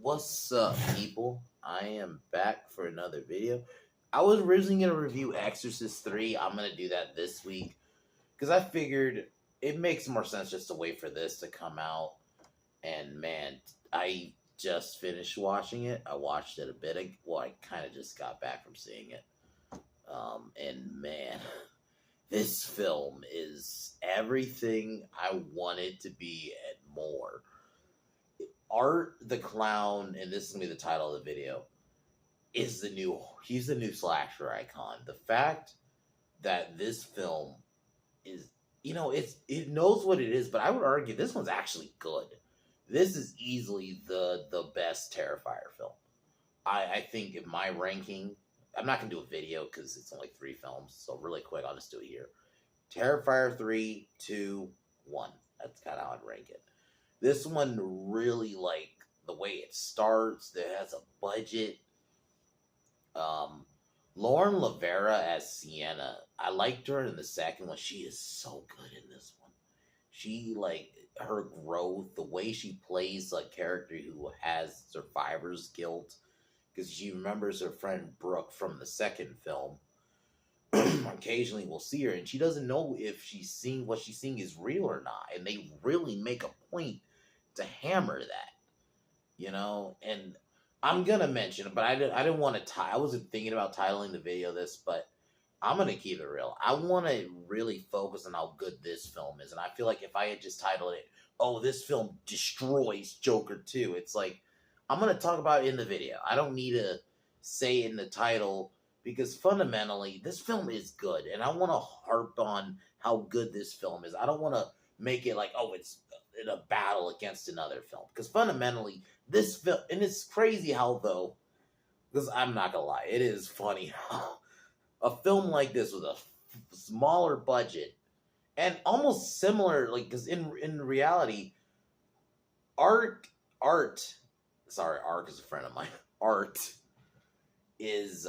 What's up, people? I am back for another video. I was originally going to review Exorcist 3. I'm going to do that this week because I figured it makes more sense just to wait for this to come out. And man, I just finished watching it. I watched it a bit ago. Well, I kind of just got back from seeing it. And man, this film is everything I wanted to be and more. Art the Clown, and this is gonna be the title of the video, is he's the new slasher icon. The fact that this film is, it knows what it is, but I would argue this one's actually good. This is easily the best Terrifier film. I think in my ranking, I'm not gonna do a video because it's only 3 films, so really quick, I'll just do it here. Terrifier 3, 2, 1. That's kind of how I'd rank it. This one really, like the way it starts. It has a budget. Lauren Lavera as Sienna. I liked her in the second one. She is so good in this one. She, like, her growth, the way she plays a character who has survivor's guilt, because she remembers her friend Brooke from the second film. Occasionally we'll see her and she doesn't know if she's seeing what she's seeing is real or not, and they really make a point to hammer that. And I'm gonna mention it, but I didn't want to I wasn't thinking about titling the video this, but I'm gonna keep it real. I want to really focus on how good this film is, and I feel like if I had just titled it, "Oh, this film destroys Joker 2," it's like I'm gonna talk about it in the video. I don't need to say it in the title, because fundamentally this film is good, and I want to harp on how good this film is. I don't want to make it like, oh, it's in a battle against another film, because fundamentally this film, and it's crazy how, though, because I'm not gonna lie, it is funny how a film like this with a smaller budget and almost similar, like, because in reality, art sorry, Art is a friend of mine. Art is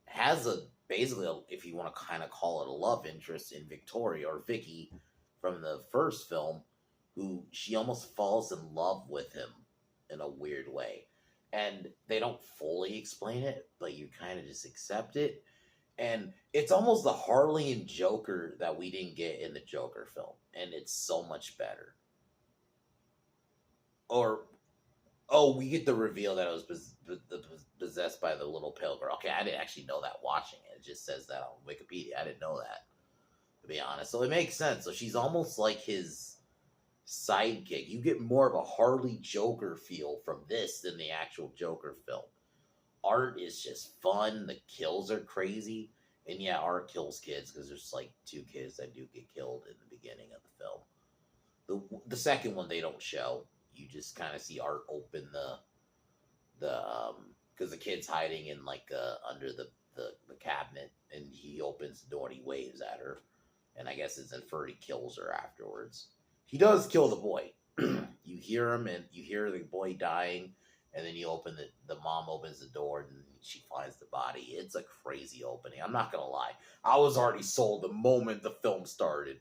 has a basically if you want to kind of call it a love interest in Victoria, or Vicky from the first film, who she almost falls in love with him in a weird way. And they don't fully explain it, but you kind of just accept it. And it's almost the Harley and Joker that we didn't get in the Joker film, and it's so much better. Or, oh, we get the reveal that it was possessed by the little pale girl. Okay, I didn't actually know that watching it. It just says that on Wikipedia. I didn't know that, to be honest. So it makes sense. So she's almost like his sidekick. You get more of a Harley Joker feel from this than the actual Joker film. Art is just fun. The kills are crazy. And yeah, Art kills kids, because there's like 2 kids that do get killed in the beginning of the film. The second one they don't show. You just kind of see Art open because the kid's hiding in like under the cabinet, and he opens the door and he waves at her, and I guess it's inferred he kills her afterwards. He does kill the boy. You hear him, and you hear the boy dying, and then you open the mom opens the door and she finds the body. It's a crazy opening. I'm not gonna lie. I was already sold the moment the film started.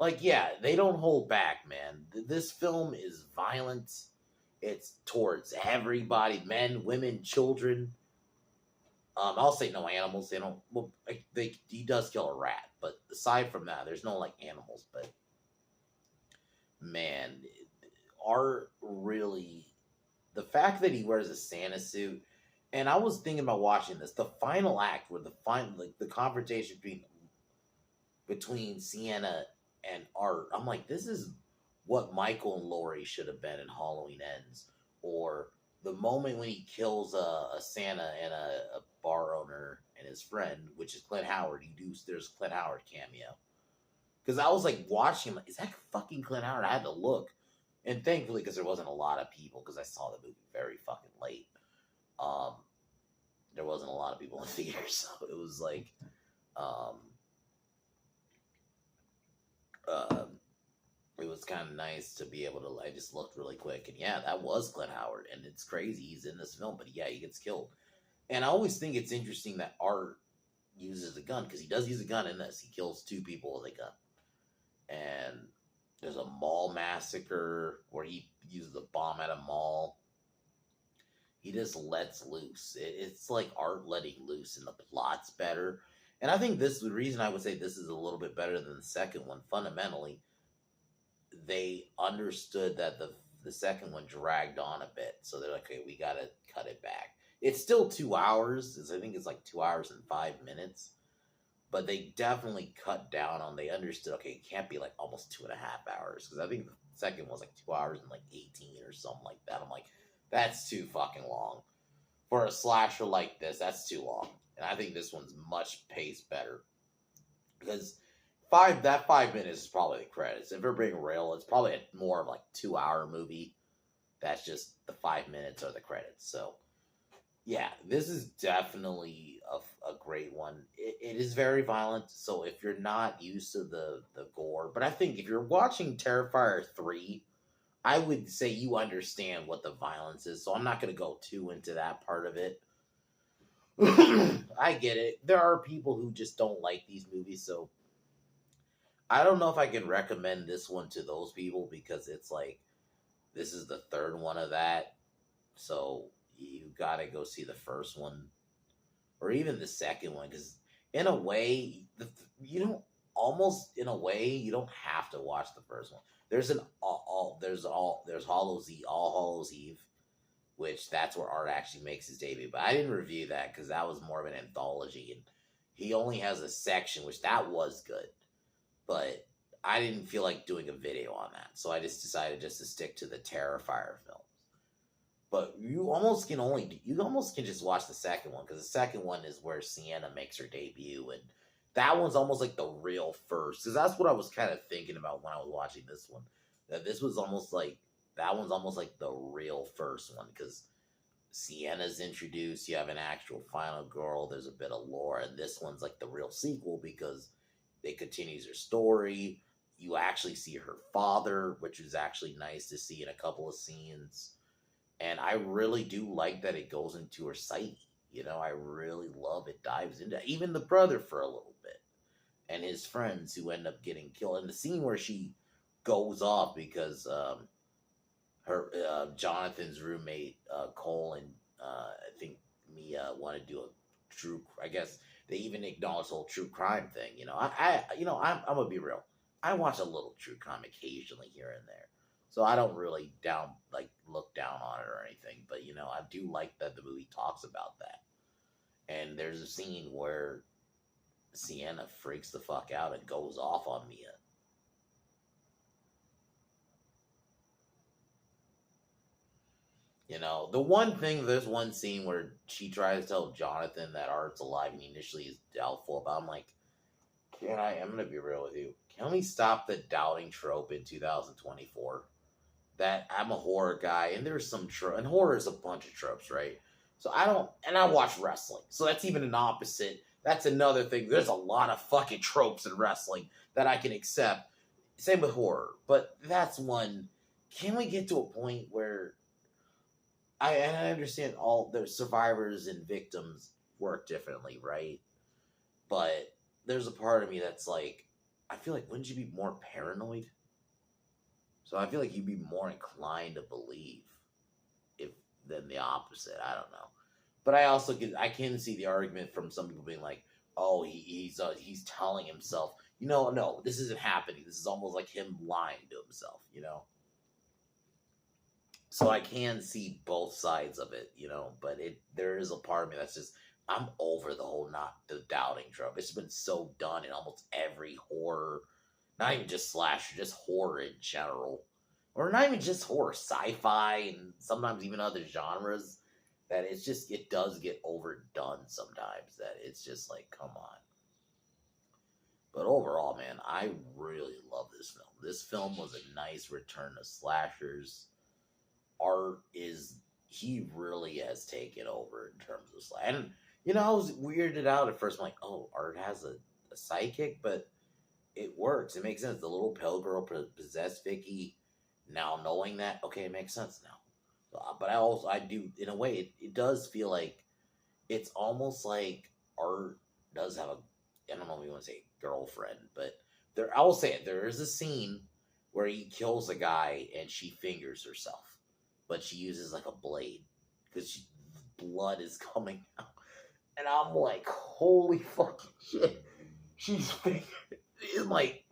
Like, yeah, they don't hold back, man. This film is violent. It's towards everybody, men, women, children. I'll say no animals. They don't. Well, he does kill a rat, but aside from that, there's no like animals. But man, Art really, the fact that he wears a Santa suit, and I was thinking about watching this. The final act, where the confrontation between Sienna and Art, I'm like, this is what Michael and Laurie should have been in Halloween Ends, or the moment when he kills a Santa and a bar owner and his friend, which is Clint Howard. There's Clint Howard cameo, because I was like watching him, like, is that fucking Clint Howard? I had to look, and thankfully, because there wasn't a lot of people, because I saw the movie very fucking late. There wasn't a lot of people in the theater, so it was like, it was kind of nice to be able to. I just looked really quick, and yeah, that was Clint Howard, and it's crazy he's in this film, but yeah, he gets killed. And I always think it's interesting that Art uses a gun, because he does use a gun in this. He kills 2 people with a gun, and there's a mall massacre where uses a bomb at a mall. He just lets loose. It's like art letting loose, and the plot's better. And I think this the reason I would say this is a little bit better than the second one. Fundamentally, they understood that the second one dragged on a bit, so they're like, okay, we gotta cut it back. It's still 2 hours. I think it's like 2 hours and 5 minutes, but they definitely cut down on. They understood, okay, it can't be like almost 2.5 hours, because I think the second was like 2 hours and like 18 or something like that. I'm like, that's too fucking long for a slasher like this. That's too long, and I think this one's much paced better because 5 minutes is probably the credits. If we're being real, it's probably more of like 2 hour movie. That's just the 5 minutes or the credits. So yeah, this is definitely a great one. It is very violent, so if you're not used to the gore, but I think if you're watching Terrifier 3, I would say you understand what the violence is, so I'm not going to go too into that part of it. I get it. There are people who just don't like these movies, so I don't know if I can recommend this one to those people because it's like this is the third one of that. So you gotta go see the first one or even the second one because in a way, you don't almost in a way you don't have to watch the first one. There's an there's All Hallows Eve, which that's where Art actually makes his debut. But I didn't review that because that was more of an anthology, and he only has a section, which that was good, but I didn't feel like doing a video on that, so I just decided just to stick to the Terrifier films. But you almost can just watch the second one because the second one is where Sienna makes her debut, and that one's almost like the real first. Because that's what I was kind of thinking about when I was watching this one. That this was almost like that one's almost like the real first one because Sienna's introduced. You have an actual final girl. There's a bit of lore, and this one's like the real sequel because it continues her story. You actually see her father, which is actually nice to see in a couple of scenes. And I really do like that it goes into her psyche. You know, I really love it. Dives into even the brother for a little bit and his friends who end up getting killed. And the scene where she goes off because her Jonathan's roommate Cole and I think Mia want to do a true. I guess they even acknowledge the whole true crime thing. You know, I'm gonna be real. I watch a little true crime occasionally here and there. So I don't really look down on it or anything, but I do like that the movie talks about that. And there's a scene where Sienna freaks the fuck out and goes off on Mia. The one thing, there's one scene where she tries to tell Jonathan that Art's alive and he initially is doubtful about. I'm like, I'm going to be real with you. Can we stop the doubting trope in 2024? That I'm a horror guy and there's some trope, and horror is a bunch of tropes, right? So I watch wrestling. So that's even an opposite. That's another thing. There's a lot of fucking tropes in wrestling that I can accept. Same with horror. But that's one. Can we get to a point where I understand all the survivors and victims work differently, right? But there's a part of me that's like, I feel like, wouldn't you be more paranoid? So I feel like you'd be more inclined to believe if than the opposite. I don't know, but I can see the argument from some people being like, "Oh, he's telling himself, no, this isn't happening. This is almost like him lying to himself." So I can see both sides of it, but there is a part of me that's just I'm over the whole not the doubting trope. It's been so done in almost every horror. Not even just slasher, just horror in general. Or not even just horror, sci-fi, and sometimes even other genres. That it does get overdone sometimes. That it's just like, come on. But overall, man, I really love this film. This film was a nice return to slashers. He really has taken over in terms of slash. And, I was weirded out at first. I'm like, oh, Art has a sidekick, but it works. It makes sense. The little pale girl possessed Vicky. Now knowing that, okay, it makes sense now. But I do, in a way, it does feel like it's almost like Art does have I don't know if you want to say girlfriend, but I will say it. There is a scene where he kills a guy and she fingers herself, but she uses like a blade because blood is coming out, and I'm like, holy fucking shit, she's figured. It's like,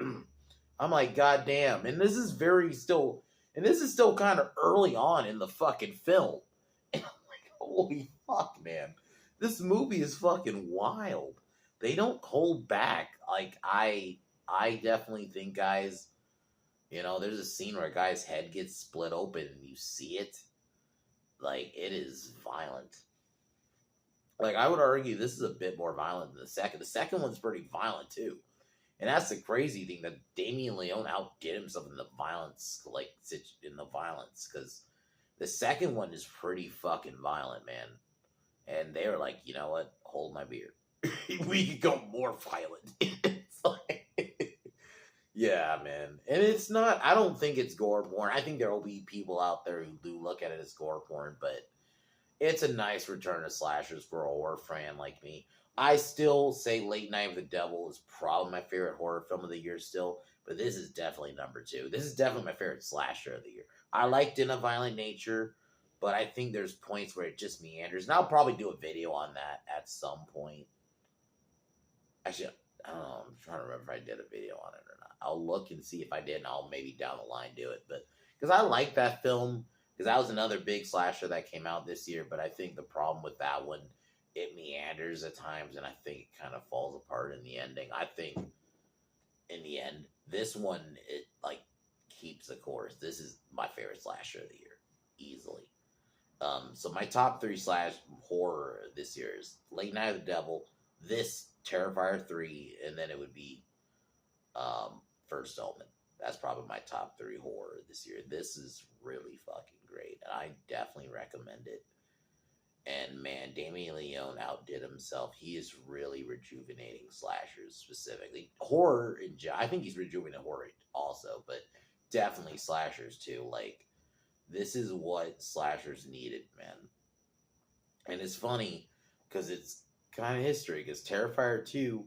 I'm like, goddamn, and this is still kind of early on in the fucking film, and I'm like, holy fuck, man, this movie is fucking wild. They don't hold back. Like I definitely think, guys, there's a scene where a guy's head gets split open and you see it. Like, it is violent. Like, I would argue this is a bit more violent than the second. The second one's pretty violent, too. And that's the crazy thing, that Damien Leone outdid himself in the violence, because the second one is pretty fucking violent, man. And they were like, you know what? Hold my beer. We could go more violent. It's like, yeah, man. And it's not, I don't think it's gore porn. I think there will be people out there who do look at it as gore porn, but it's a nice return to slashers for a horror fan like me. I still say Late Night of the Devil is probably my favorite horror film of the year still, but this is definitely number 2. This is definitely my favorite slasher of the year. I liked In a Violent Nature, but I think there's points where it just meanders, and I'll probably do a video on that at some point. Actually, I don't know. I'm trying to remember if I did a video on it or not. I'll look and see if I did, and I'll maybe down the line do it. But because I like that film, because that was another big slasher that came out this year. But I think the problem with that one, it meanders at times, and I think it kind of falls apart in the ending. I think in the end, this one, it like keeps the course. This is my favorite slasher of the year, easily. So my top 3 slash horror this year is Late Night of the Devil, this Terrifier 3, and then it would be First Omen. That's probably my top 3 horror this year. This is really fucking great, and I definitely recommend it. And man, Damien Leone outdid himself. He is really rejuvenating slashers, specifically horror. I think he's rejuvenating horror also, but definitely slashers too. Like, this is what slashers needed, man. And it's funny because it's kind of history, because Terrifier 2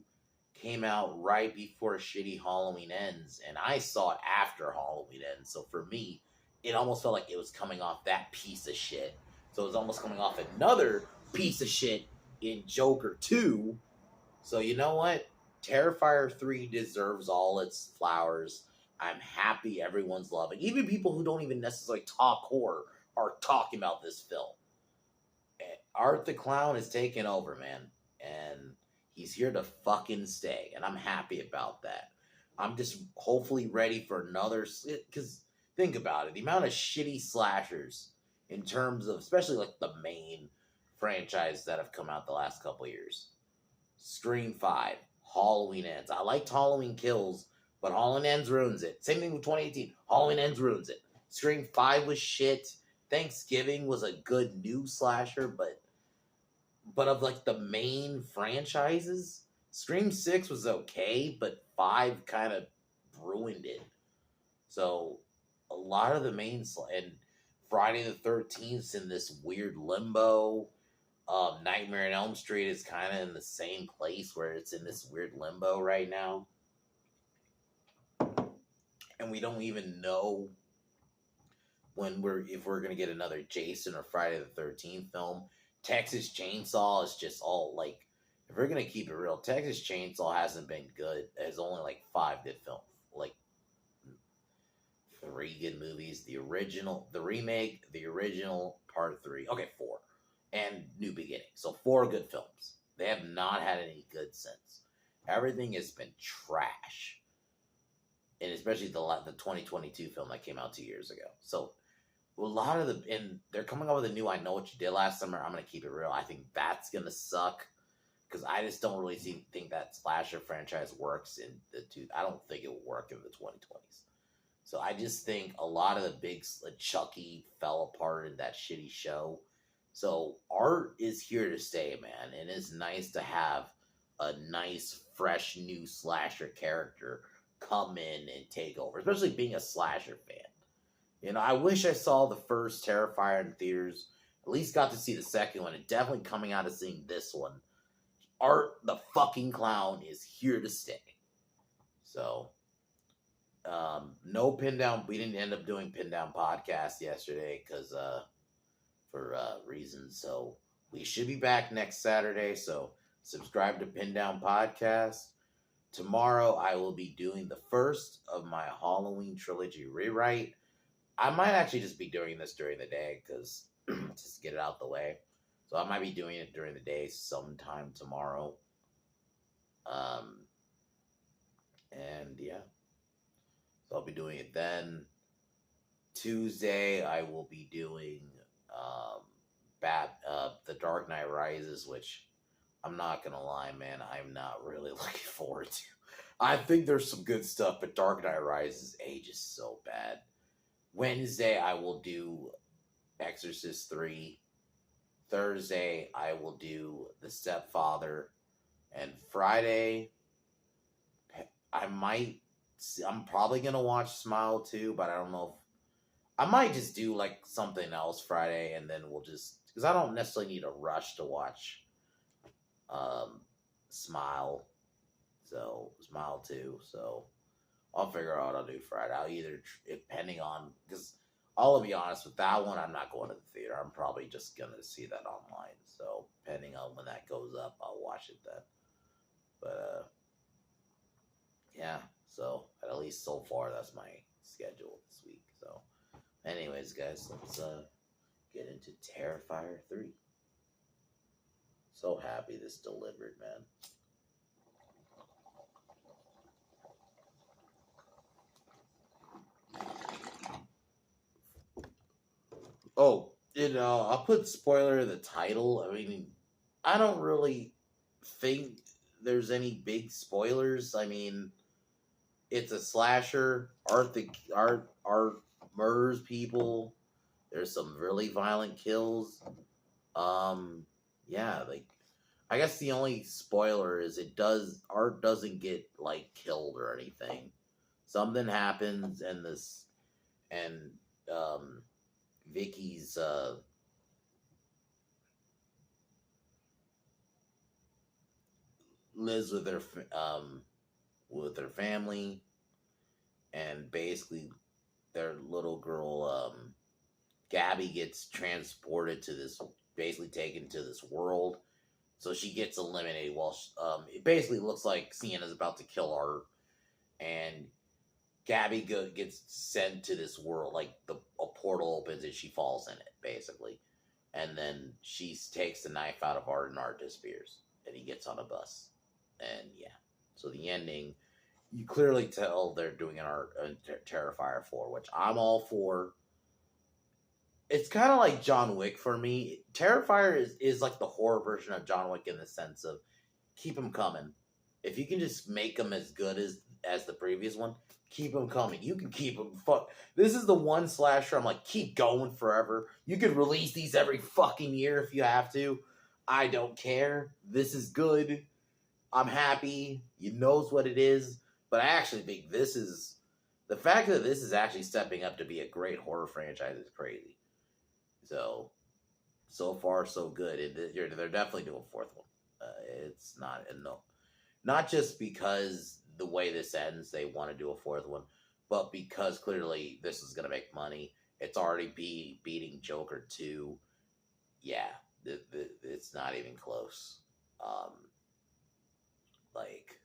came out right before shitty Halloween Ends, and I saw it after Halloween Ends. So for me, it almost felt like it was coming off that piece of shit. So it was almost coming off another piece of shit in Joker 2. So you know what? Terrifier 3 deserves all its flowers. I'm happy everyone's loving. Even people who don't even necessarily talk horror are talking about this film. And Art the Clown is taking over, man. And he's here to fucking stay. And I'm happy about that. I'm just hopefully ready for another... Because think about it. The amount of shitty slashers in terms of, especially like the main franchise that have come out the last couple of years. Scream 5. Halloween Ends. I liked Halloween Kills, but Halloween Ends ruins it. Same thing with 2018. Halloween Ends ruins it. Scream 5 was shit. Thanksgiving was a good new slasher, but of like the main franchises, Scream 6 was okay, but 5 kind of ruined it. So a lot of the main and Friday the 13th in this weird limbo. Nightmare on Elm Street is kind of in the same place where it's in this weird limbo right now. And we don't even know if we're going to get another Jason or Friday the 13th film. Texas Chainsaw is just all like, if we're going to keep it real, Texas Chainsaw hasn't been good. There's only like 5 good films. Like 3 good movies. The original, the remake, the original, part 3. Okay, 4. And New Beginning. So 4 good films. They have not had any good since. Everything has been trash. And especially the 2022 film that came out 2 years ago. So a lot of and they're coming up with a new I Know What You Did Last Summer. I'm going to keep it real. I think that's going to suck. Because I just don't really think that slasher franchise works in I don't think it will work in the 2020s. So I just think a lot of the big Chucky fell apart in that shitty show. So art is here to stay, man. And it's nice to have a nice, fresh, new slasher character come in and take over. Especially being a slasher fan. You know, I wish I saw the first Terrifier in theaters. At least got to see the second one. And definitely coming out of seeing this one. Art the fucking Clown is here to stay. So No pin down. We didn't end up doing pin down podcast yesterday because for reasons. So we should be back next Saturday. So subscribe to Pin Down Podcast. Tomorrow I will be doing the first of my Halloween trilogy rewrite. I might actually just be doing this during the day because just get it out the way. So I might be doing it during the day sometime tomorrow. Um, and yeah, so I'll be doing it then. Tuesday I will be doing um, The Dark Knight Rises, which I'm not gonna lie, man, I'm not really looking forward to. I think there's some good stuff, but Dark Knight Rises ages so bad. Wednesday I will do Exorcist 3. Thursday I will do The Stepfather. And Friday I'm probably gonna watch Smile 2, but I don't know if I might just do like something else Friday, and then we'll just because I don't necessarily need a rush to watch um, Smile. So Smile 2. So I'll figure out what I'll do Friday. I'll either depending on because I'll be honest with that one, I'm not going to the theater. I'm probably just gonna see that online. So depending on when that goes up, I'll watch it then. But yeah. So at least so far, that's my schedule this week. So, anyways, guys, let's get into Terrifier 3. So happy this delivered, man. Oh, I'll put spoiler in the title. I mean, I don't really think there's any big spoilers. I mean, it's a slasher. Art murders people. There's some really violent kills. Yeah, like I guess the only spoiler is Art doesn't get like killed or anything. Something happens and um Vicky's lives with her family, and basically their little girl Gabby gets transported to this, basically taken to this world. So she gets eliminated. While it basically looks like Sienna's about to kill her, and Gabby gets sent to this world. Like a portal opens and she falls in it, basically. And then she takes the knife out of Art, and Art disappears. And he gets on a bus. And yeah, so the ending, you clearly tell they're doing a Terrifier 4, which I'm all for. It's kind of like John Wick for me. Terrifier is like the horror version of John Wick in the sense of keep them coming. If you can just make them as good as the previous one, keep them coming. You can keep them. This is the one slasher I'm like, keep going forever. You could release these every fucking year if you have to. I don't care. This is good. I'm happy. You knows what it is. But I actually think the fact that this is actually stepping up to be a great horror franchise is crazy. So far so good. They're definitely doing a fourth one. It's not just because the way this ends, they want to do a fourth one, but because clearly this is going to make money. It's already beating Joker 2. Yeah, it's not even close. Like,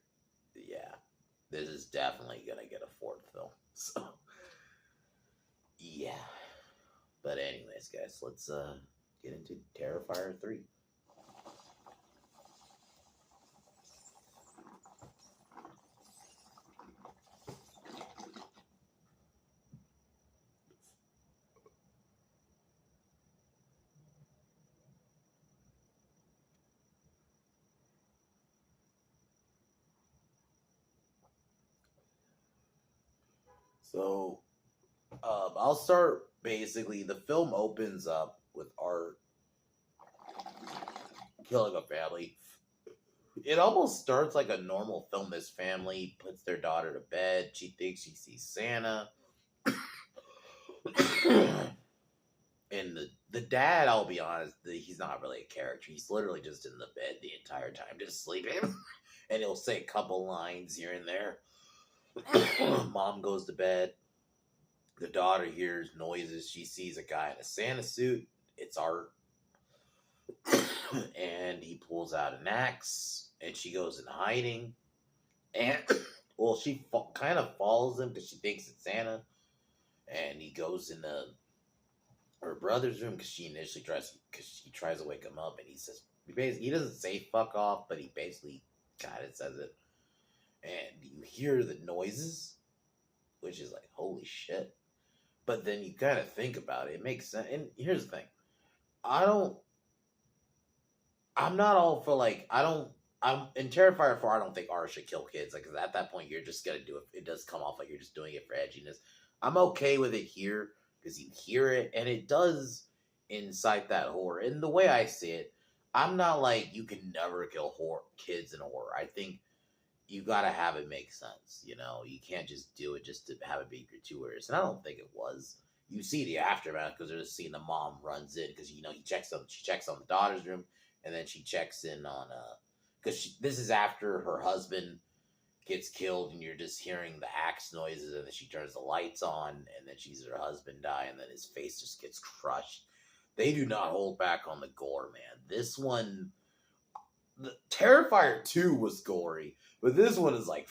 yeah, this is definitely going to get a fourth film. So, yeah. But anyways, guys, let's get into Terrifier 3. So, I'll start basically. The film opens up with Art killing a family. It almost starts like a normal film. This family puts their daughter to bed. She thinks she sees Santa. And the dad, I'll be honest, he's not really a character. He's literally just in the bed the entire time, just sleeping. And he'll say a couple lines here and there. Mom goes to bed. The daughter hears noises. She sees a guy in a Santa suit. It's Art. And he pulls out an axe and she goes into hiding. And, well, she kind of follows him because she thinks it's Santa. And he goes into her brother's room because she tries to wake him up. And he says, he doesn't say fuck off, but he basically kind of says it. And you hear the noises, which is like, holy shit. But then you kind of think about it. It makes sense. And here's the thing. I'm not all for like, I'm in Terrifier 4, I don't think R should kill kids. Like, 'cause at that point, you're just going to do it. It does come off like you're just doing it for edginess. I'm okay with it here because you hear it and it does incite that horror. And the way I see it, I'm not like you can never kill kids in horror. I think you gotta have it make sense. You know, you can't just do it just to have it be gratuitous. And I don't think it was. You see the aftermath because there's a scene the mom runs in because she checks on the daughter's room, and then she checks in on because this is after her husband gets killed, and you're just hearing the axe noises, and then she turns the lights on, and then she sees her husband die, and then his face just gets crushed. They do not hold back on the gore, man. This one, the Terrifier 2 was gory, but this one is like,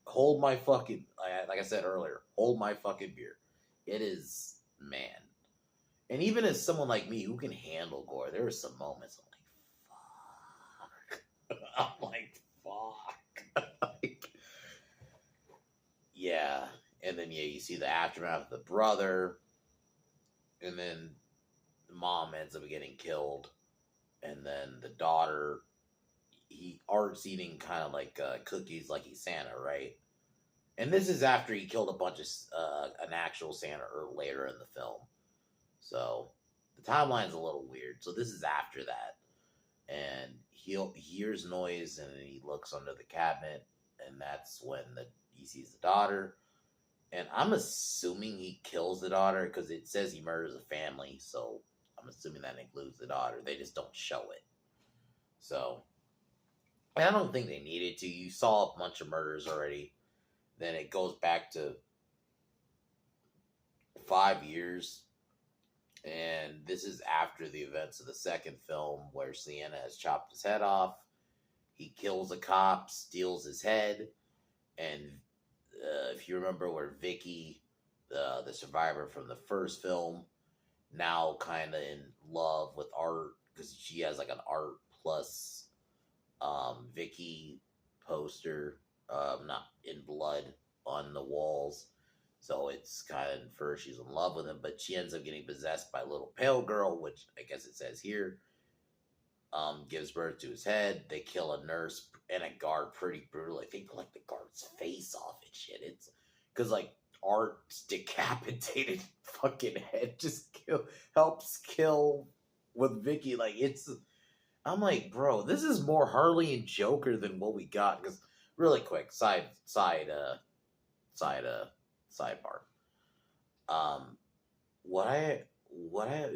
hold my fucking, like I said earlier, hold my fucking beer. It is, man. And even as someone like me who can handle gore, there are some moments I'm like, fuck. I'm like, fuck. Like, yeah. And then, you see the aftermath of the brother, and then the mom ends up getting killed, and then the daughter, Art's eating kind of like cookies like he's Santa, right? And this is after he killed a bunch of an actual Santa later in the film. So the timeline's a little weird. So this is after that. And he hears noise and he looks under the cabinet, and that's when he sees the daughter. And I'm assuming he kills the daughter because it says he murders a family. So I'm assuming that includes the daughter. They just don't show it. So, and I don't think they needed to. You saw a bunch of murders already. Then it goes back to 5 years. And this is after the events of the second film where Sienna has chopped his head off. He kills a cop, steals his head. And if you remember where Vicky, the survivor from the first film, now kind of in love with Art because she has like an Art plus Vicky poster, not in blood on the walls. So it's kind of first she's in love with him, but she ends up getting possessed by a little pale girl, which I guess it says here. Gives birth to his head. They kill a nurse and a guard pretty brutally. They put like the guard's face off and shit. It's because like Art's decapitated fucking head just helps kill with Vicky. Like I'm like, bro, this is more Harley and Joker than what we got. Because really quick, sidebar.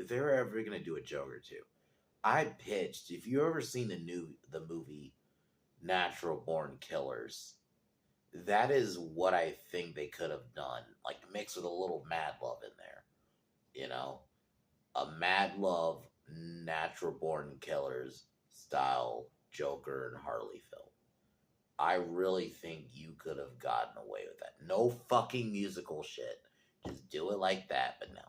If they were ever gonna do a Joker 2, I pitched, if you ever seen the movie Natural Born Killers, that is what I think they could have done. Like mixed with a little Mad Love in there. You know? A Mad Love Natural Born Killers style Joker and Harley film. I really think you could have gotten away with that. No fucking musical shit. Just do it like that, but no.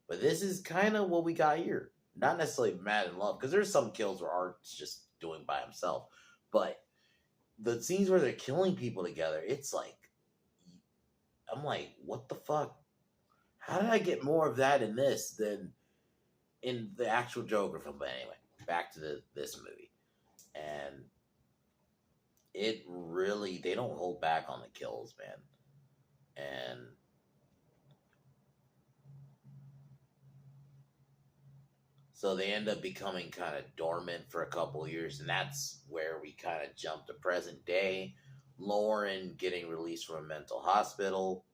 But this is kind of what we got here. Not necessarily Mad in Love, because there's some kills where Art's just doing by himself. But the scenes where they're killing people together, it's like, I'm like, what the fuck? How did I get more of that in this than in the actual Joker film? But anyway, back to this movie. And it really, they don't hold back on the kills, man. And so they end up becoming kind of dormant for a couple of years, and that's where we kind of jump to present day. Lauren getting released from a mental hospital,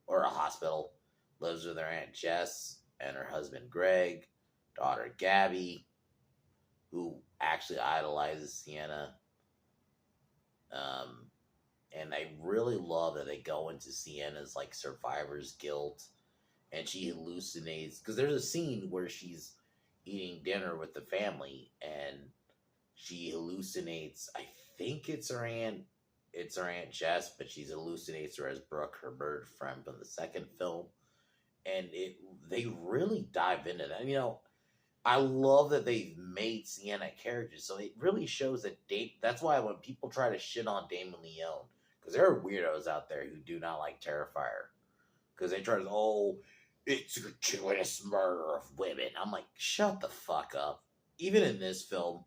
or a hospital, lives with her Aunt Jess and her husband Greg, daughter Gabby, who actually idolizes Sienna. And I really love that they go into Sienna's like survivor's guilt, and she hallucinates because there's a scene where she's eating dinner with the family, and she hallucinates. I think it's her aunt. It's her aunt Jess, but she hallucinates her as Brooke, her bird friend from the second film, and they really dive into that. I love that they made Sienna characters, so it really shows that that's why when people try to shit on Damon Leone, because there are weirdos out there who do not like Terrifier, because they try to, oh, it's a gratuitous murder of women. I'm like, shut the fuck up. Even in this film,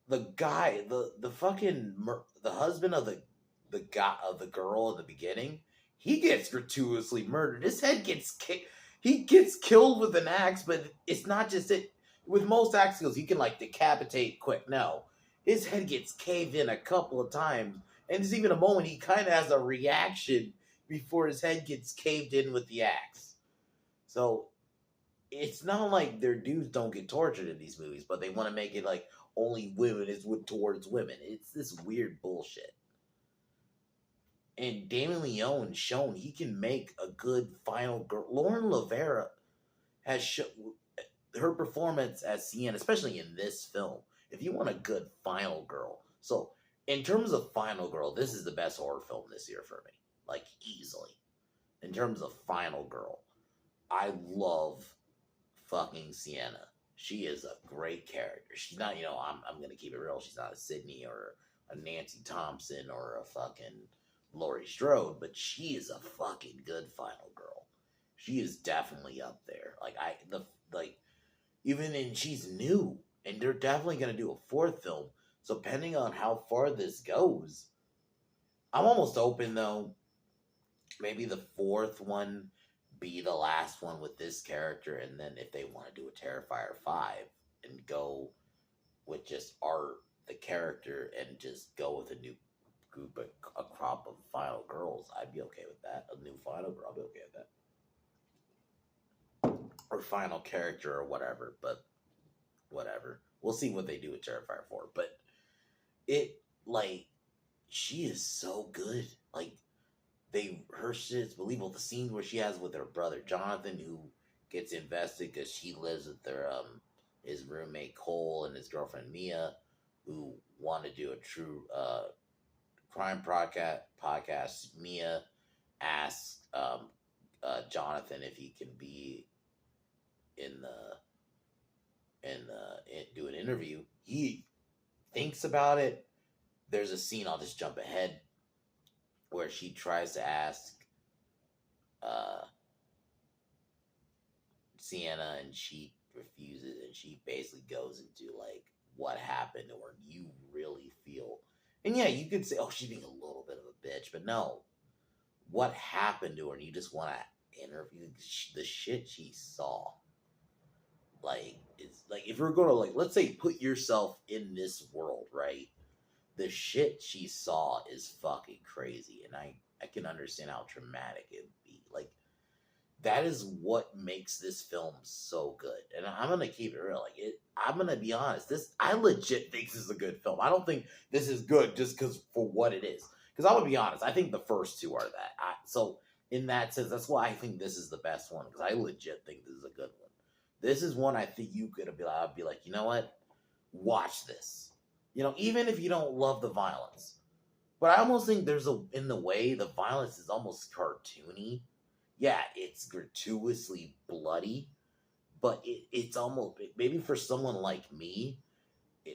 the guy, the fucking the husband of the guy of the girl in the beginning, he gets gratuitously murdered. His head gets kicked. He gets killed with an axe, but it's not just it. With most axe kills, you can like decapitate quick. No, his head gets caved in a couple of times, and there's even a moment he kind of has a reaction before his head gets caved in with the axe. So it's not like their dudes don't get tortured in these movies, but they want to make it like only women is towards women. It's this weird bullshit. And Damon Leone shown he can make a good final girl. Lauren Lavera has her performance as Sienna, especially in this film. If you want a good final girl, so in terms of final girl, this is the best horror film this year for me, like easily. In terms of final girl, I love fucking Sienna. She is a great character. She's not, I'm gonna keep it real. She's not a Sydney or a Nancy Thompson or a fucking Laurie Strode, but she is a fucking good final girl. She is definitely up there. Even in she's new, and they're definitely gonna do a fourth film. So depending on how far this goes, I'm almost open though. Maybe the fourth one be the last one with this character, and then if they want to do a Terrifier 5 and go with just Art, the character, and just go with a new group, a crop of final girls, I'd be okay with that. A new final girl, I'll be okay with that. Or final character or whatever, but whatever. We'll see what they do with Terrifier 4. But she is so good. Her shit's believable. The scenes where she has with her brother Jonathan, who gets invested because she lives with his roommate Cole and his girlfriend Mia, who want to do a true crime podcast. Mia asks Jonathan if he can be do an interview. He thinks about it. There's a scene, I'll just jump ahead, where she tries to ask Sienna, and she refuses, and she basically goes into what happened, or you really feel. And yeah, you could say, oh, she's being a little bit of a bitch, but no, what happened to her, and you just want to interview the shit she saw. It's if you're going to let's say put yourself in this world, right? The shit she saw is fucking crazy, and I can understand how traumatic it would be. That is what makes this film so good. And I'm gonna keep it real. I'm gonna be honest. I legit think this is a good film. I don't think this is good just because for what it is. Because I'm gonna be honest, I think the first two are that. So in that sense, that's why I think this is the best one. Because I legit think this is a good one. This is one I think you could be. I'd be like, you know what? Watch this. Even if you don't love the violence. But I almost think in the way, the violence is almost cartoony. Yeah, it's gratuitously bloody, but it's almost, maybe for someone like me,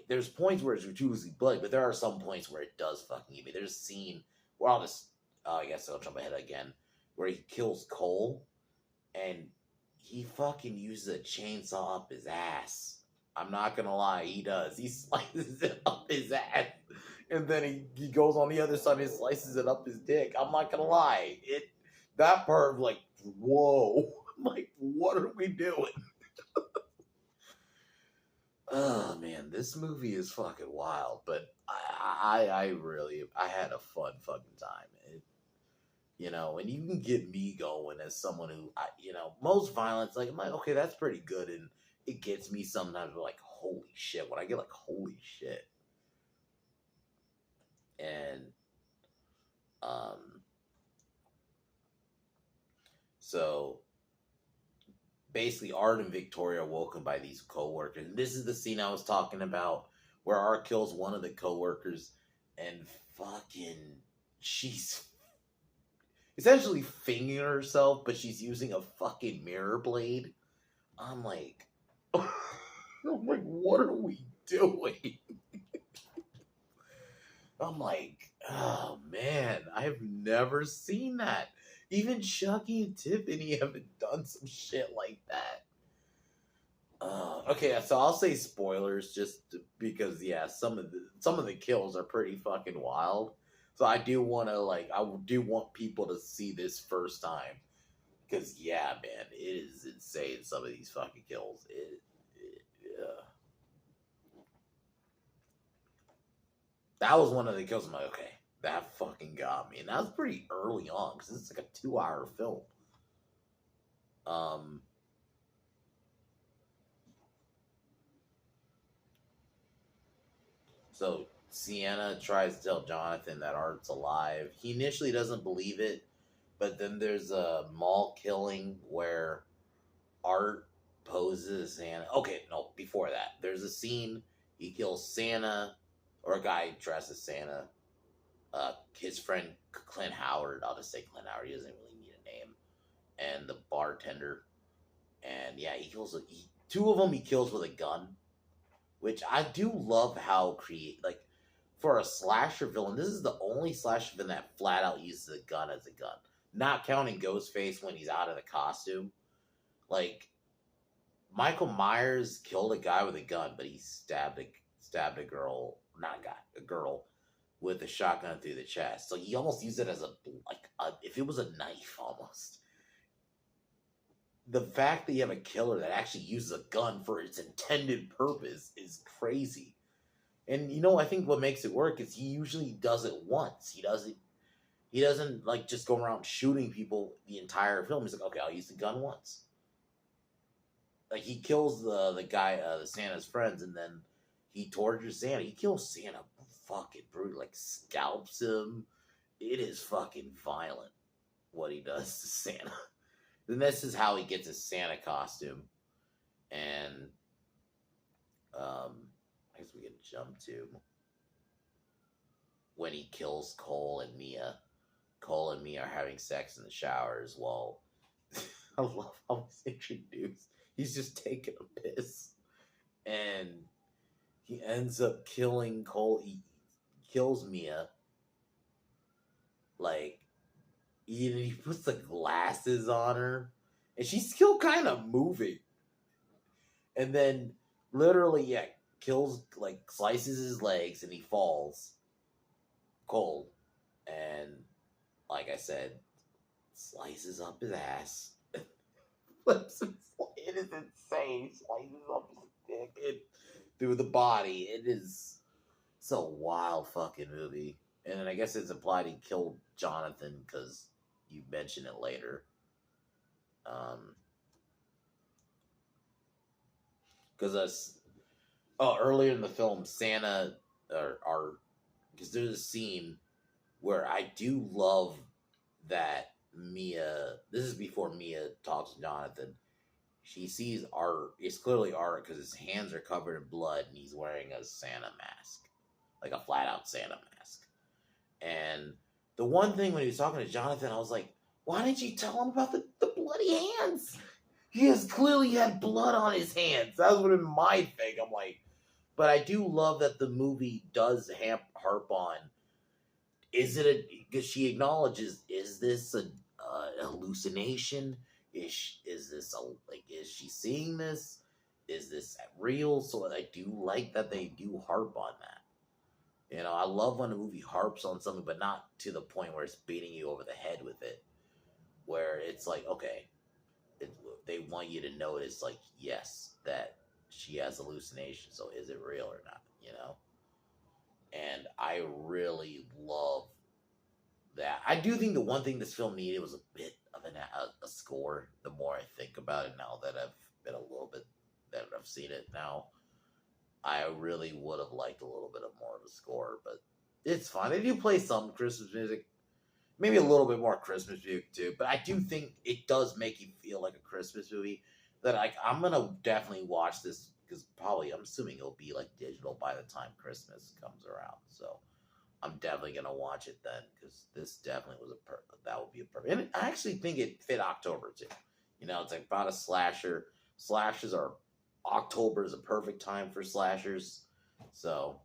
there's points where it's gratuitously bloody, but there are some points where it does fucking get me. There's a scene where I guess I'll jump ahead again, where he kills Cole, and he fucking uses a chainsaw up his ass. I'm not gonna lie, he does. He slices it up his ass, and then he goes on the other side and slices it up his dick. I'm not gonna lie, that part of whoa, I'm what are we doing? Oh man, this movie is fucking wild, but I really had a fun fucking time. And you can get me going as someone who most violence, I'm like, okay, that's pretty good, and it gets me sometimes holy shit, when I get holy shit. And Um, so basically, Art and Victoria are woken by these coworkers. And this is the scene I was talking about where Art kills one of the coworkers and fucking she's essentially fingering herself, but she's using a fucking mirror blade. I'm like, I'm like, what are we doing? I'm like, oh man, I've never seen that. Even Chucky and Tiffany haven't done some shit like that. Okay, so I'll say spoilers just because yeah, some of the kills are pretty fucking wild. So I do want to I do want people to see this first time because yeah, man, it is insane. Some of these fucking kills, yeah. That was one of the kills. I'm like, okay, that fucking got me, and that was pretty early on because it's like a 2 hour film. Um, so Sienna tries to tell Jonathan that Art's alive. He initially doesn't believe it, but then there's a mall killing where Art poses Santa. Okay, no, before that, there's a scene he kills Santa, or a guy dressed as Santa. His friend Clint Howard. I'll just say Clint Howard. He doesn't really need a name. And the bartender. And yeah, he kills two of them. He kills with a gun, which I do love how for a slasher villain. This is the only slasher villain that flat out uses a gun as a gun, not counting Ghostface when he's out of the costume. Like Michael Myers killed a guy with a gun, but he stabbed a girl, not a guy, a girl, with a shotgun through the chest. So he almost used it as if it was a knife almost. The fact that you have a killer that actually uses a gun for its intended purpose is crazy. And I think what makes it work is he usually does it once. He doesn't like just go around shooting people the entire film. He's like, okay, I'll use the gun once. Like he kills the guy, the Santa's friends, and then he tortures Santa. He kills Santa fucking brutal, like scalps him. It is fucking violent what he does to Santa. Then this is how he gets his Santa costume, and I guess we can jump to when he kills Cole and Mia. Cole and Mia are having sex in the showers while I love how he's introduced. He's just taking a piss, and he ends up killing Cole. He kills Mia. Like he puts the glasses on her, and she's still kind of moving. And then, literally, yeah, kills slices his legs, and he falls cold. And like I said, slices up his ass. Flips him. It is insane. Slices up his dick through the body. It is so wild fucking movie. And then I guess it's implied he killed Jonathan because you mention it later. Because earlier in the film, Santa because there's a scene where I do love that Mia. This is before Mia talks to Jonathan. She sees Art. It's clearly Art because his hands are covered in blood and he's wearing a Santa mask, like a flat out Santa mask. And the one thing when he was talking to Jonathan, I was like, why didn't you tell him about the bloody hands? He has clearly had blood on his hands. That would have been my thing. I'm like, but I do love that the movie does harp on. Is it because she acknowledges, is this a hallucination? Is this is she seeing this? Is this real? So I do like that they do harp on that. I love when a movie harps on something, but not to the point where it's beating you over the head with it. Where it's like, okay, they want you to notice, like, yes, that she has hallucinations. So is it real or not? And I really love that. I do think the one thing this film needed was a bit of a score. The more I think about it now that I've been a little bit that I've seen it now, I really would have liked a little bit of more of a score, but it's fine. They do play some Christmas music. maybe a little bit more Christmas movie too. But I do think it does make you feel like a Christmas movie. That I'm gonna definitely watch this because probably I'm assuming it'll be like digital by the time Christmas comes around. So I'm definitely gonna watch it then because this definitely was that would be a perfect. And I actually think it fit October too. You know, it's like about a slasher. Slashers are October is a perfect time for slashers. So,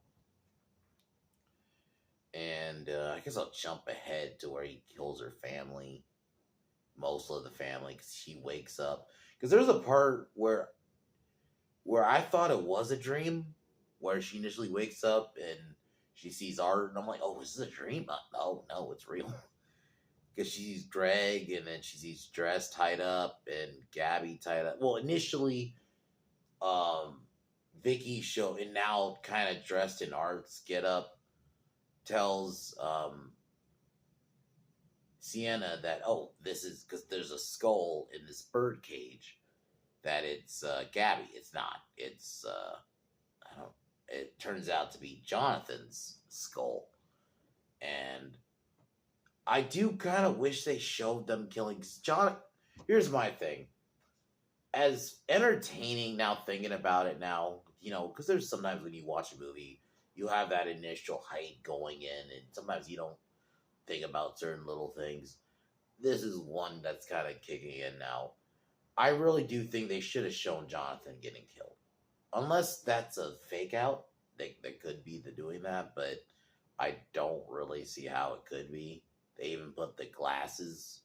and I guess I'll jump ahead to where he kills her family, most of the family, because she wakes up. Because there's a part where I thought it was a dream, where she initially wakes up and she sees art, and I'm like, oh, is this a dream? No, it's real. Because she sees Greg, and then she sees Dress tied up and Gabby tied up. Well, initially, um, Vicky and now kind of dressed in arts get up, tells Sienna that, oh, this is because there's a skull in this bird cage, that it's Gabby. It's not. It's I don't. It turns out to be Jonathan's skull, and I do kind of wish they showed them killing John. Here's my thing: as entertaining now, thinking about it now, you know, because there's sometimes when you watch a movie, you have that initial hype going in, and sometimes you don't think about certain little things. This is one that's kind of kicking in now. I really do think they should have shown Jonathan getting killed. Unless that's a fake out, they could be the doing that, but I don't really see how it could be. They even put the glasses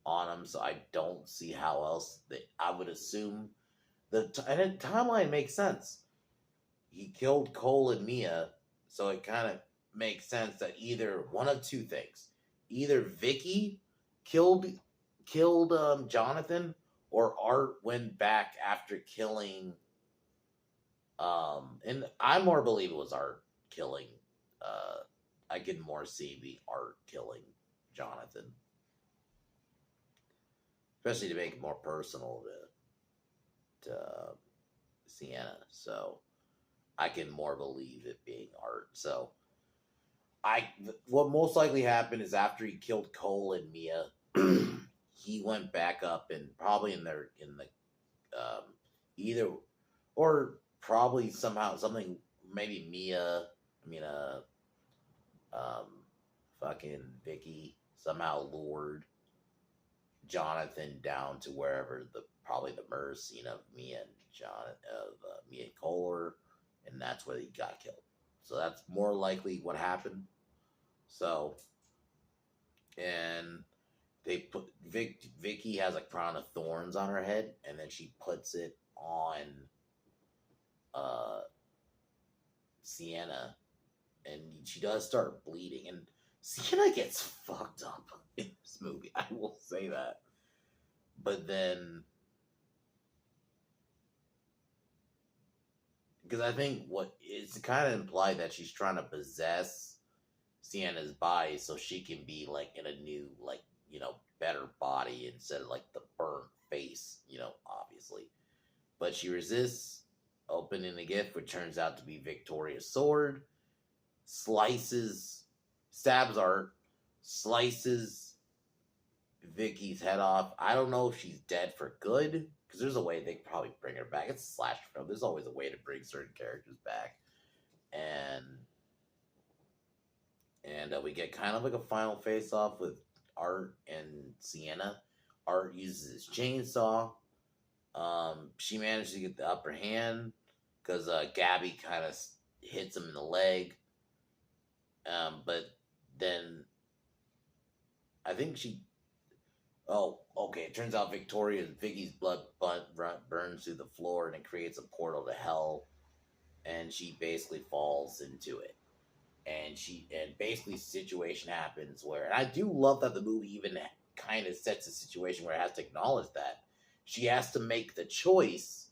on him, so I don't see how else. I would assume and the timeline makes sense. He killed Cole and Mia, so it kind of makes sense that either one of two things: either Vicky killed Jonathan, or Art went back after killing. And I more believe it was Art killing. Uh, I can more see the Art killing Jonathan, especially to make it more personal to Sienna. So I can more believe it being Art. So what most likely happened is after he killed Cole and Mia, he went back up and probably in the either or probably somehow something maybe Mia. I mean um fucking Vicky somehow lured Jonathan down to wherever probably the murder scene of Mia and Mia and Cole, and that's where he got killed. So that's more likely what happened. So, and they put Vicky has a crown of thorns on her head, and then she puts it on uh Sienna, and she does start bleeding, and Sienna gets fucked up in this movie. I will say that. But then, because I think what it's kind of implied that she's trying to possess Sienna's body so she can be like in a new, like, you know, better body instead of like the burnt face, you know, obviously. But she resists opening the gift, which turns out to be Victoria's sword, stabs Art, slices Vicky's head off. I don't know if she's dead for good, because there's a way they could probably bring her back. It's a slasher film. There's always a way to bring certain characters back. And we get kind of like a final face-off with Art and Sienna. Art uses his chainsaw. She managed to get the upper hand because Gabby kind of hits him in the leg. But then I think oh, okay. It turns out Vicky's blood burns through the floor, and it creates a portal to hell, and she basically falls into it. And basically situation happens where, and I do love that the movie even kind of sets a situation where it has to acknowledge that she has to make the choice.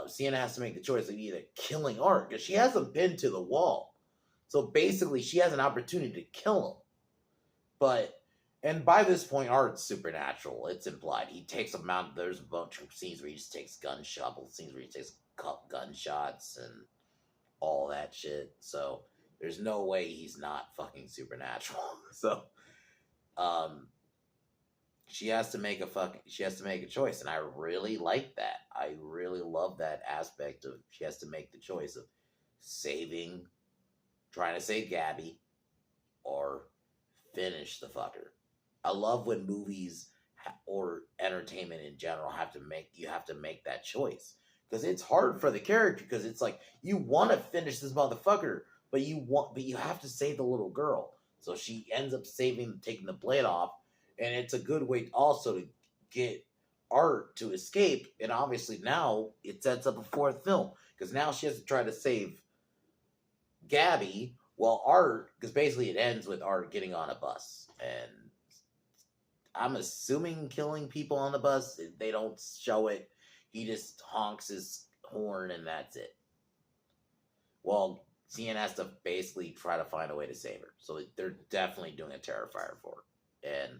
Sienna has to make the choice of either killing Art, because she hasn't been to the wall, so basically she has an opportunity to kill him. And by this point, Art's supernatural. It's implied. He takes there's a bunch of scenes where he just takes scenes where he takes gunshots and all that shit. So there's no way he's not fucking supernatural. So Um, she has to make a choice, and I really like that. I really love that aspect of she has to make the choice of saving, trying to save Gabby, or finish the fucker. I love when movies or entertainment in general have to make that choice because it's hard for the character because it's like you want to finish this motherfucker, but you have to save the little girl. So she ends up taking the blade off, and it's a good way also to get Art to escape. And obviously now it sets up a fourth film because now she has to try to save Gabby, well, Art, because basically it ends with Art getting on a bus, and I'm assuming killing people on the bus. They don't show it. He just honks his horn, and that's it. Well, CN has to basically try to find a way to save her. So they're definitely doing a Terrifier for her, and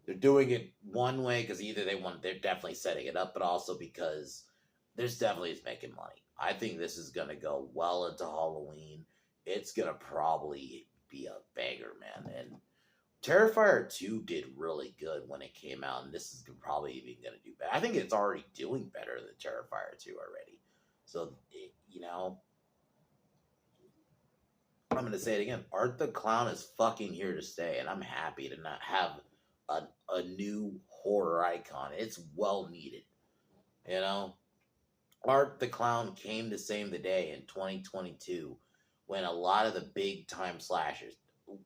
they're doing it one way because either they're definitely setting it up, but also because there's definitely is making money. I think this is gonna go well into Halloween. It's gonna probably be a banger, man. And Terrifier 2 did really good when it came out, and this is probably even gonna do better. I think it's already doing better than Terrifier 2 already. So I'm gonna say it again. Art the Clown is fucking here to stay, and I'm happy to not have a new horror icon. It's well needed. You know, Art the Clown came to save the day in 2022 when a lot of the big time slashers,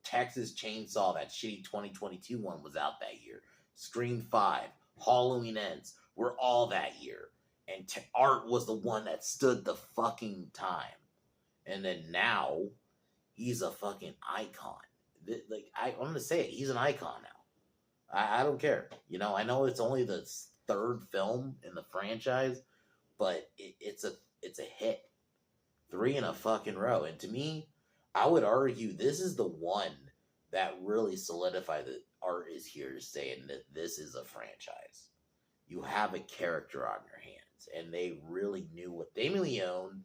Texas Chainsaw, that shitty 2022 one was out that year. Scream 5, Halloween Ends were all that year. And Art was the one that stood the fucking time. And then now, he's a fucking icon. I'm gonna say it, he's an icon now. I don't care. I know it's only the third film in the franchise, but it's a hit. 3 in a fucking row. And to me, I would argue this is the one that really solidified that Art is here to stay and that this is a franchise. You have a character on your hands, and they really knew what Damien Leone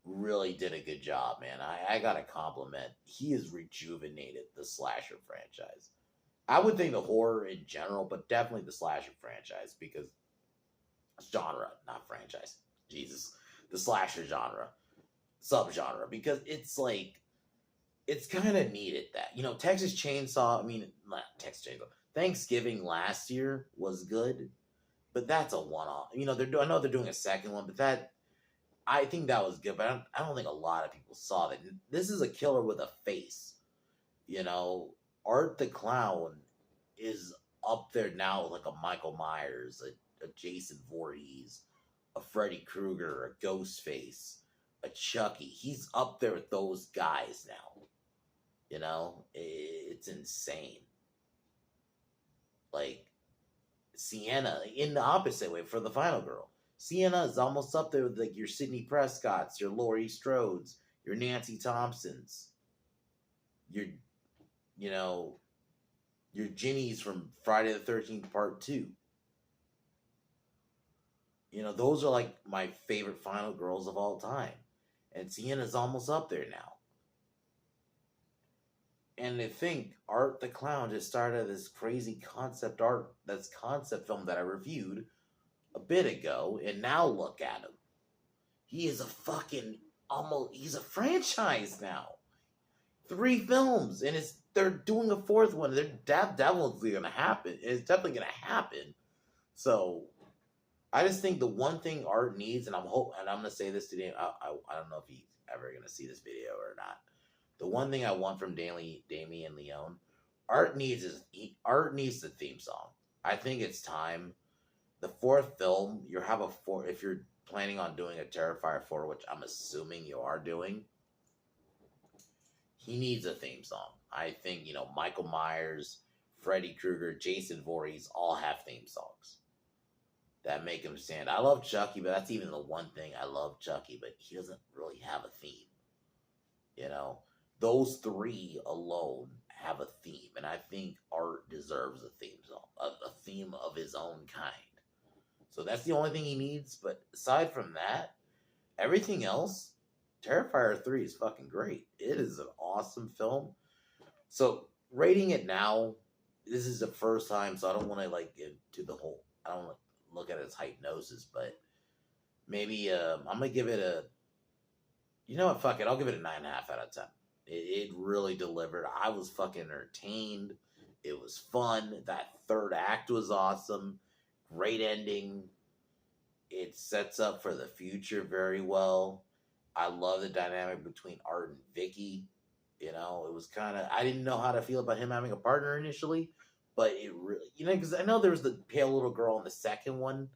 really did a good job, man. I gotta compliment. He has rejuvenated the slasher franchise. I would think the horror in general, but definitely the slasher franchise because genre, not franchise. Jesus, the slasher genre, subgenre, because it's like it's kind of needed that. Texas Chainsaw. I mean, not Texas Chainsaw. Thanksgiving last year was good, but that's a one-off. I know they're doing a second one, but I think that was good. But I don't think a lot of people saw that. This is a killer with a face. Art the Clown is up there now with like a Michael Myers, a Jason Voorhees, a Freddy Krueger, a Ghostface, a Chucky. He's up there with those guys now. It's insane. Like Sienna, in the opposite way for the final girl. Sienna is almost up there with like your Sidney Prescotts, your Laurie Strodes, your Nancy Thompsons, your your Ginny's from Friday the 13th Part 2. Those are like my favorite final girls of all time. And Sienna's almost up there now. And to think Art the Clown just started this crazy concept film that I reviewed a bit ago, and now look at him. He is he's a franchise now. 3 films, and they're doing a 4th one. They're definitely gonna happen. It's definitely gonna happen. So I just think the one thing Art needs, and I'm gonna say this today. I don't know if he's ever gonna see this video or not. The one thing I want from Damien Leone, Art needs the theme song. I think it's time. The 4th film, if you're planning on doing a Terrifier 4, which I'm assuming you are doing, he needs a theme song. I think, Michael Myers, Freddy Krueger, Jason Voorhees all have theme songs that make him stand. I love Chucky, but that's even the one thing. I love Chucky, but he doesn't really have a theme. Those 3 alone have a theme, and I think Art deserves a theme song, a theme of his own kind. So that's the only thing he needs, but aside from that, everything else, Terrifier 3 is fucking great. It is an awesome film. So rating it now, this is the first time, so I don't want to like get to the whole. I don't want to look at it as hypnosis, but maybe I'm gonna give it a. You know what? Fuck it. I'll give it a 9.5 out of 10. It really delivered. I was fucking entertained. It was fun. That third act was awesome. Great ending. It sets up for the future very well. I love the dynamic between Art and Vicky. You know, it was kind of, I didn't know how to feel about him having a partner initially, but it really, you know, because I know there was the pale little girl in the second one,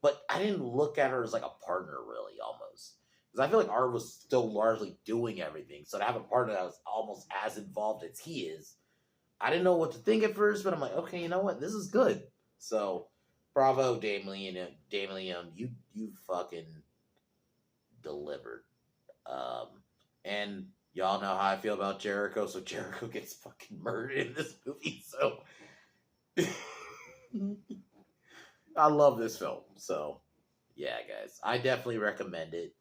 but I didn't look at her as like a partner really almost. Because I feel like Art was still largely doing everything. So to have a partner that was almost as involved as he is, I didn't know what to think at first, but I'm like, okay, you know what? This is good. So bravo, Damien, you fucking delivered. Um, and y'all know how I feel about Jericho, so Jericho gets fucking murdered in this movie. So I love this film. So yeah, guys, I definitely recommend it.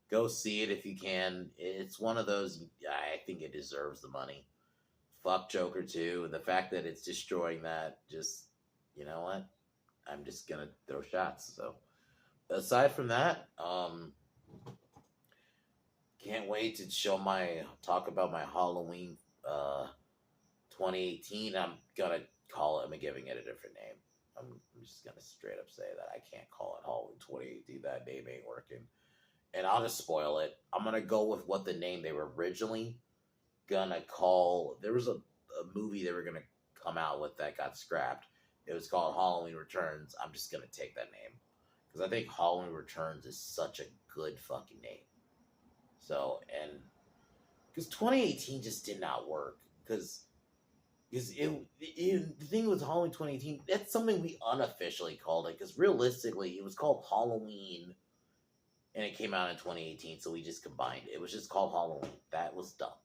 Go see it if you can. It's one of those. I think it deserves the money. Fuck Joker 2. The fact that it's destroying that, just, you know what? I'm just gonna throw shots. So aside from that, can't wait to talk about my Halloween 2018. I'm gonna call it. I'm giving it a different name. I'm just gonna straight up say that I can't call it Halloween 2018. That name ain't working, and I'll just spoil it. I'm gonna go with what the name they were originally gonna call. There was a movie they were gonna come out with that got scrapped. It was called Halloween Returns. I'm just gonna take that name because I think Halloween Returns is such a good fucking name. So, and because 2018 just did not work because the thing with Halloween 2018, that's something we unofficially called it because realistically it was called Halloween and it came out in 2018, so we just combined it. It was just called Halloween. That was dumb.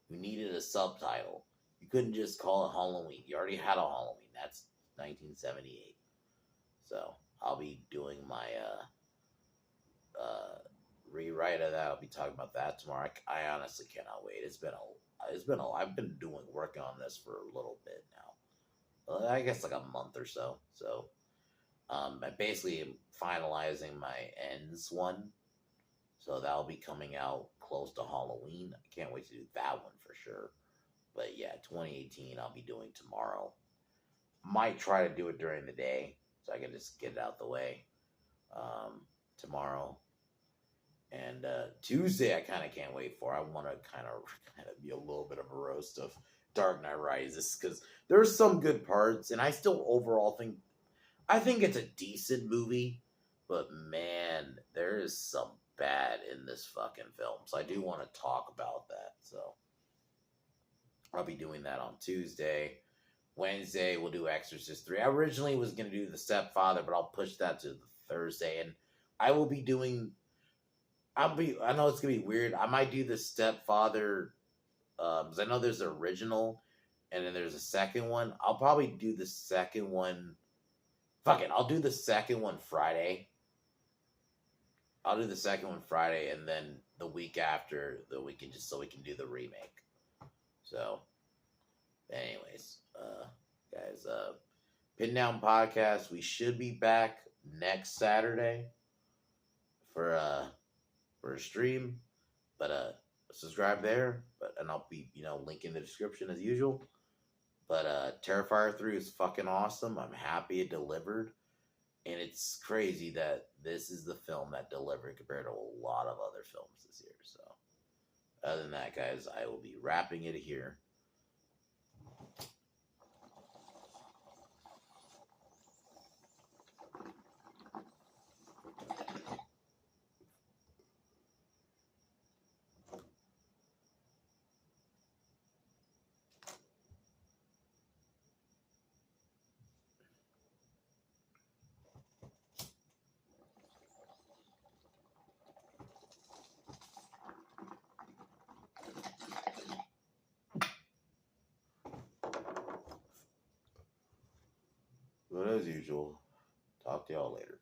You needed a subtitle. You couldn't just call it Halloween. You already had a Halloween. That's 1978. So I'll be doing my rewrite of that. I'll be talking about that tomorrow. I honestly cannot wait. I've been working on this for a little bit now. I guess like a month or so. So I basically am finalizing my ends one. So that'll be coming out close to Halloween. I can't wait to do that one for sure. But yeah, 2018 I'll be doing tomorrow. Might try to do it during the day so I can just get it out the way tomorrow. And Tuesday I kind of can't wait for. I want to kind of be a little bit of a roast of Dark Knight Rises because there's some good parts, and I still overall think it's a decent movie, but man, there is some bad in this fucking film. So I do want to talk about that. So I'll be doing that on Tuesday. Wednesday we'll do Exorcist 3. I originally was going to do The Stepfather, but I'll push that to the Thursday, and I will be doing. I know it's gonna be weird. I might do The Stepfather because I know there's the original, and then there's a second one. I'll probably do the second one. Fuck it, I'll do the second one Friday. I'll do the second one Friday, and then the week after, we can do the remake. So, anyways, guys, Pin Down Podcast. We should be back next Saturday for a stream, but subscribe there. And I'll be link in the description as usual. But Terrifier 3 is fucking awesome. I'm happy it delivered. And it's crazy that this is the film that delivered compared to a lot of other films this year. So, other than that, guys, I will be wrapping it here. But as usual, talk to y'all later.